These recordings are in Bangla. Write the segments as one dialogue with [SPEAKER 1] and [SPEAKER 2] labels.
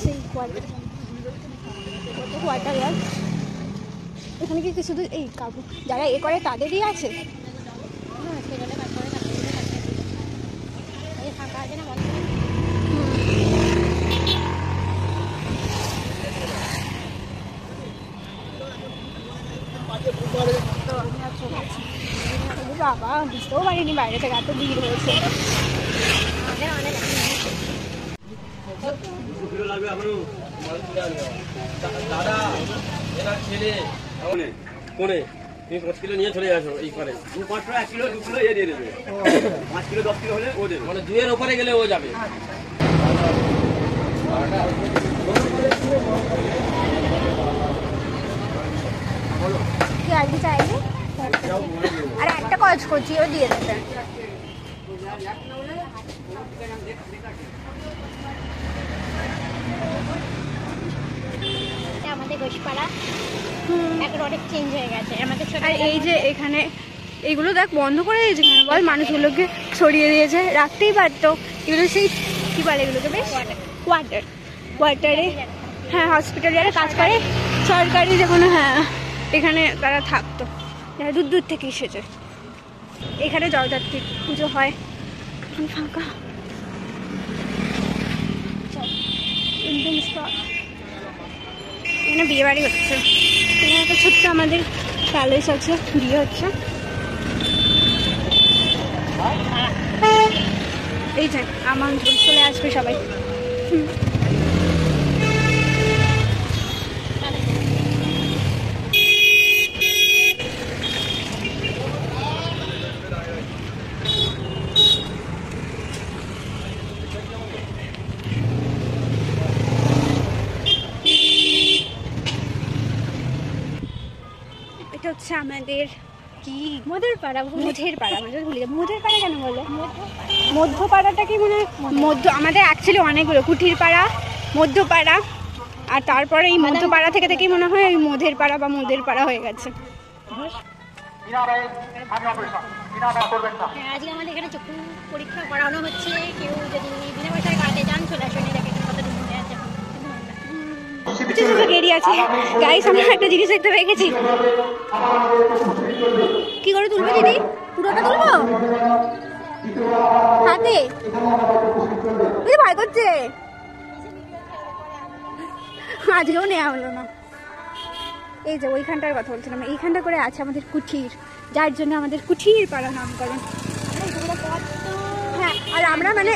[SPEAKER 1] সেই কোয়ার্টার ইয়ার এখানে কি শুধু এই কাকু যারা এ করে তাদেরই আছে? ফাঁকা আছে না বাবা, বুঝতেও পারিনি বাইরে থেকে এত ভিড় হয়েছে।
[SPEAKER 2] দাদা এনার ছেলে কোনে তুমি 5 কিলো নিয়ে চলে আসো এই করে 1 কিলো 2 কিলো দিয়ে দেবে 5 কিলো 10 কিলো হলে ও দেবে মানে 2 এর উপরে গেলে ও যাবে।
[SPEAKER 1] কি আর কি চাইলে আর একটা কাজ করছি ও দিয়ে দেবে। আমাদের ঘোষপাড়া এখন অনেক চেঞ্জ হয়ে গেছে আমাদের। আর এই যে এখানে এইগুলো দেখ বন্ধ করে দিয়েছে কেন বল, মানুষগুলোকে সরিয়ে দিয়েছে, রাখতেই পারতো। এগুলো সেই কী বলে এগুলোকে, বেশ কোয়ার্টারে, হ্যাঁ হসপিটালে যারা কাজ করে সরকারি যে কোনো, হ্যাঁ এখানে তারা থাকতো, যারা দূর দূর থেকে এসেছে। এখানে জগদ্ধাত্রী পুজো হয়, ফাঁকা এখানে বিয়ে বাড়ি হচ্ছে। এখানে একটা ছোট্ট আমাদের প্যালেস আছে, বিয়ে হচ্ছে। এই যে আমন্ত্রণ, চলে আসবে সবাই। এটা হচ্ছে আমাদের কি মোদের পাড়া, মোদের পাড়া কেন বলো? মধ্যপাড়াটা কি মনে হয় আমাদের অ্যাকচুয়ালি অনেকগুলো, কুঠির পাড়া, মধ্যপাড়া, আর তারপরে এই মধ্যপাড়া থেকে থেকেই মনে হয় মোদের পাড়া বা মোদের পাড়া হয়ে গেছে। আজকে আমাদের এখানে চক্ষু পরীক্ষা করানো হচ্ছে, কেউ যদি বিনা পয়সায় কাটে যান চলে আসুন, দেখে কত ঢুকে আছে। গেড়ি আছে গাইস, আমরা একটা জিনিস দেখতে পেয়ে গেছি। কি করে তুলবো দিদি? পুরোটা তুলবো হাতে? ভয় করছে, আজকেও নেওয়া হলো না। এই যে ওইখানটার কথা বলছিলাম, এইখানটা করে আছে আমাদের কুঠির, যার জন্য আমাদের কুঠির পাড়া নামকরণ। হ্যাঁ, আর আমরা মানে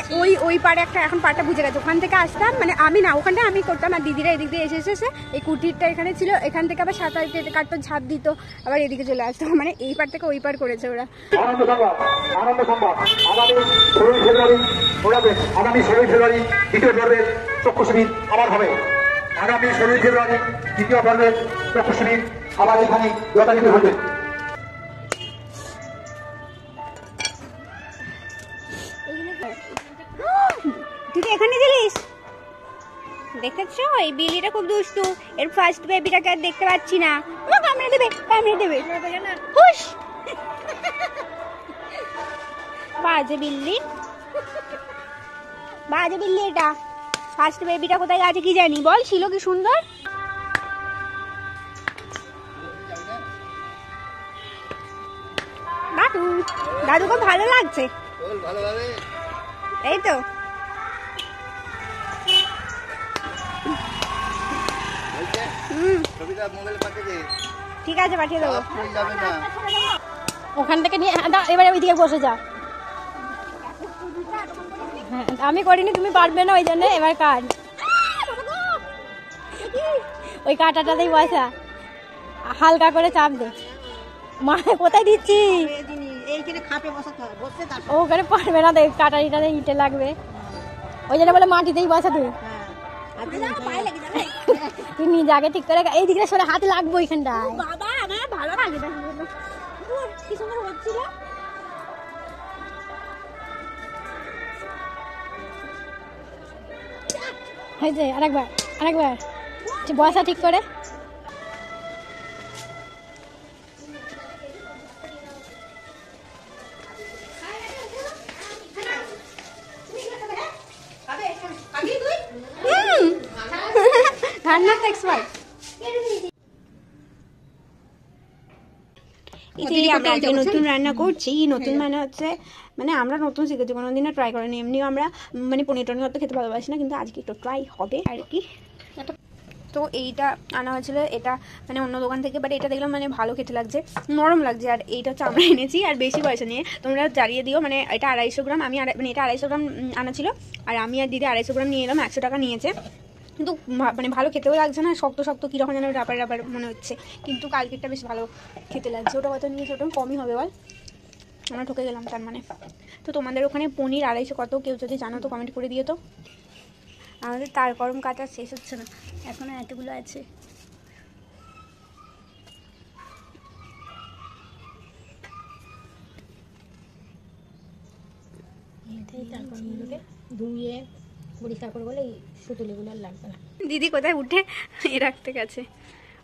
[SPEAKER 1] ওই পাড়ে একটা এখন পাড়টা বুঝে গেছে, ওখান থেকে আসতাম, মানে আমি না, ওখানটা আমি করতাম, আর দিদিরা এদিক দিয়ে এসে এই কুঠিরটা এখানে ছিল, এখান থেকে আবার সাঁতার কেটে কাটতো, ঝাঁপ দিত, আবার এদিকে চলে আসতো, মানে এই পাড় থেকে ওই পাড় করেছে ওরা।
[SPEAKER 3] আগামী 16 ফেব্রুয়ারি দ্বিতীয় পর্বের চক্ষু শিবির আবার হবে। আগামী 16 ফেব্রুয়ারি দ্বিতীয় পর্বের চক্ষু শিবির আবার এখানে যথারীতি হবে।
[SPEAKER 1] তুই এখানে ছিলিস, দেখেছ? এই বিলিটা খুব দুষ্টু, এর ফার্স্ট বেবিটাকে আর দেখতে পাচ্ছি না। ও কামড়ে দেবে, হুশ, বাজে বিল্লি, এটা। ফার্স্ট বেবিটা কোথায় গেছে কি জানি, বল ছিল কি সুন্দর। দাদু খুব ভালো লাগছে, এই তো। ঠিক আছে, পাঠিয়ে দেবো। ওখান থেকে নিয়ে এবারে ওইদিকে বসে যা। আমি করিনি, তুমি পারবে না, ওই জন্য এবার কাট, ওই কাটাটাতেই বসা, হালকা করে চাপ দে। মা কোথায় দিচ্ছি? ওখানে পারবে না, কাটারিটাতে ইটে লাগবে, ওই জন্য বলে মাটিতেই বসা। তুই নিজে আগে ঠিক করে এই দিকে সরে, হাত লাগবো ওইখানটায়। বাবা আমার ভালো লাগে, কি সুন্দর হচ্ছিল। আরেকবার বসা ঠিক করে। রান্নার তো এক্সপার্ট। এই যে আমরা আজকে নতুন রান্না করছি, নতুন মানে হচ্ছে মানে আমরা নতুন শিখেছি, কোনোদিনও ট্রাই করিনি। এমনিও আমরা মানে পনির টনির তো খেতে ভালোবাসি না, কিন্তু আজকে একটু ট্রাই হবে আর কি। তো এইটা আনা হয়েছিল, এটা মানে অন্য দোকান থেকে, বাট এটা দেখলাম মানে ভালো খেতে লাগছে, নরম লাগছে। আর এইটা হচ্ছে আমরা এনেছি, আর বেশি পয়সা নিয়ে তোমরা জারিয়ে দিও। মানে এটা 250 গ্রাম, আমি মানে এটা 250 গ্রাম আনা ছিল, আর আমি আর দিদি 250 গ্রাম নিয়ে এলাম, 100 টাকা নিয়েছে। কিন্তু মানে ভালো খেতেও লাগছে না, শক্ত শক্ত কীরকম যেন রাবার রাবার মনে হচ্ছে, কিন্তু কালকেরটা বেশ ভালো খেতে লাগছে। ওটা কত নিয়েছে? ওটা কমই হবে বল, আমরা ঠকে গেলাম তার মানে। তো তোমাদের ওখানে পনির 250 কত, কেউ যদি জানো তো কমেন্ট করে দিও তো। আমাদের তার গরম কাটা শেষ হচ্ছে না, এখনো এতগুলো আছে।
[SPEAKER 4] ধুয়ে পরিষ্কার করে বলে সুতুলিগুলো আর লাগবে না।
[SPEAKER 1] দিদি কোথায় উঠে এ রাখতে গেছে,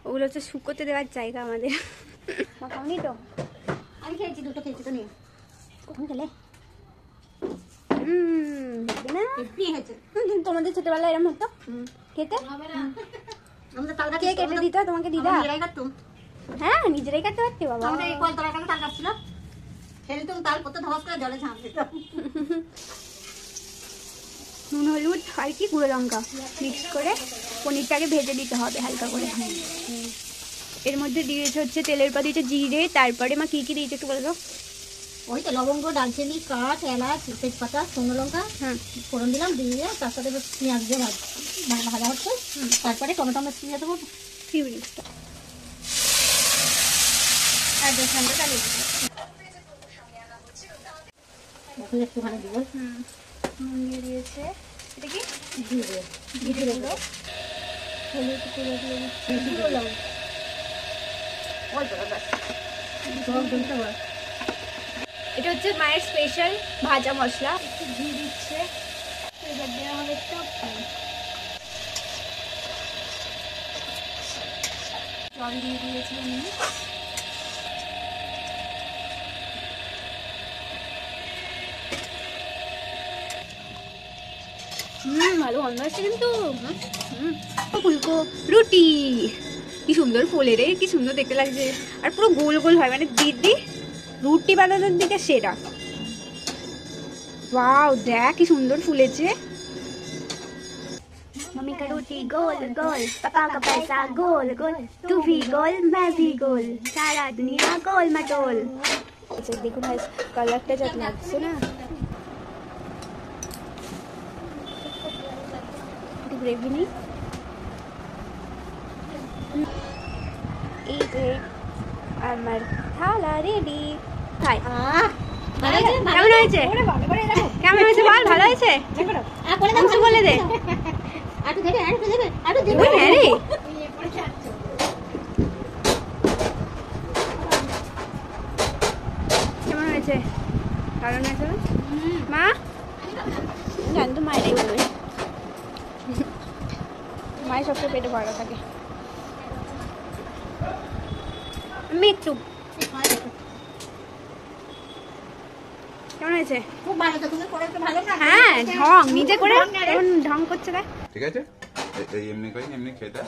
[SPEAKER 1] ওগুলো হচ্ছে শুকোতে দেওয়ার জায়গা আমাদের। খাওনি তো?
[SPEAKER 4] আমি খেয়েছি, দুটো খেয়েছি তো নিয়ে। কখন খেলে?
[SPEAKER 1] না তোমাদের ছোটবেলায় এরকম হতো খেতে?
[SPEAKER 4] আমাদের তাল গাছ
[SPEAKER 1] কে কেটে দিত তোমাকে? দিদা?
[SPEAKER 4] নিজেরাই কাটতুম।
[SPEAKER 1] হ্যাঁ নিজেরাই কাটতে পারতে বাবা।
[SPEAKER 4] আমাদের এই কলতলাটাকে তাল গাছ ছিল, ফেলতুম তাল করতে ধস করে জলে ঝাঁপ দিত।
[SPEAKER 1] নুন হলুদ আর কি গুঁড়ো লঙ্কা মিক্স করে পনিরটাকে ভেজে দিতে হবে হালকা করে। এর মধ্যে দিয়েছে হচ্ছে তেলের পর দিয়েছে জিরে, তারপরে মা কি কি দিয়েছে একটু বলে দাও।
[SPEAKER 4] ওই তো লবঙ্গ, দালচিনি, কাঠ, এলাচ, তেজপাতা, শুকনো লঙ্কা
[SPEAKER 1] হ্যাঁ
[SPEAKER 4] ফোড়ন দিলাম, দিয়ে তার সাথে পেঁয়াজ দিয়ে ভাজা হচ্ছে। তারপরে টমেটো দিয়ে দেবো,
[SPEAKER 1] ফিউ মিনিটসটা আর বেসনটা চালিয়ে দিতে।
[SPEAKER 4] একটুখানি দিব,
[SPEAKER 1] নুন দিয়ে দিয়েছে, এটা কি
[SPEAKER 4] জিরে, জিরে গুঁড়ো,
[SPEAKER 1] হলুদ গুঁড়ো দিয়ে দিচ্ছে, এটা হচ্ছে মায়ের স্পেশাল ভাজা মশলা। একটু ঘি দিচ্ছে, এবার দেওয়া হবে একটু জল দিয়ে দিয়েছি আমি। ভালো গন্ধ আসছে কিন্তু। ফুলকো রুটি কি সুন্দর ফোলে রে, কি সুন্দর দেখতে লাগছে, আর পুরো গোল গোল হয়, মানে দিদি রুটি বানানোর দিকে সেরা। ওয়াও দেখ কি সুন্দর ফুলেছে।
[SPEAKER 5] मम्मी का रोटी गोल गोल, पापा का पैसा गोल गोल, तू भी गोल मैं भी गोल, सारा दुनिया गोल मटोल।
[SPEAKER 1] আচ্ছা দেখুন কালারটা যা লাগছে না, একটু গ্রেভি নিই। এই যে আমার থালা রেডি। খাই। কেমন হয়েছে? কেমন হয়েছে বল? ভালো হয়েছে? অংশ বলে দে। ওই হ্যাঁ রে। কেমন হয়েছে? কারণ হয়েছে মা জানতো মায়েরাই বলবে, মায়ের সবসময় পেটে ভরা থাকে। মৃত্যু কেমন হয়েছে?
[SPEAKER 4] খুব ভালো তো, তুমি করে তো ভালো না।
[SPEAKER 1] হ্যাঁ ঢং নিজে করে ঢং করছে দেখ।
[SPEAKER 6] ঠিক আছে, এই এমনি করে এমনি খেতে।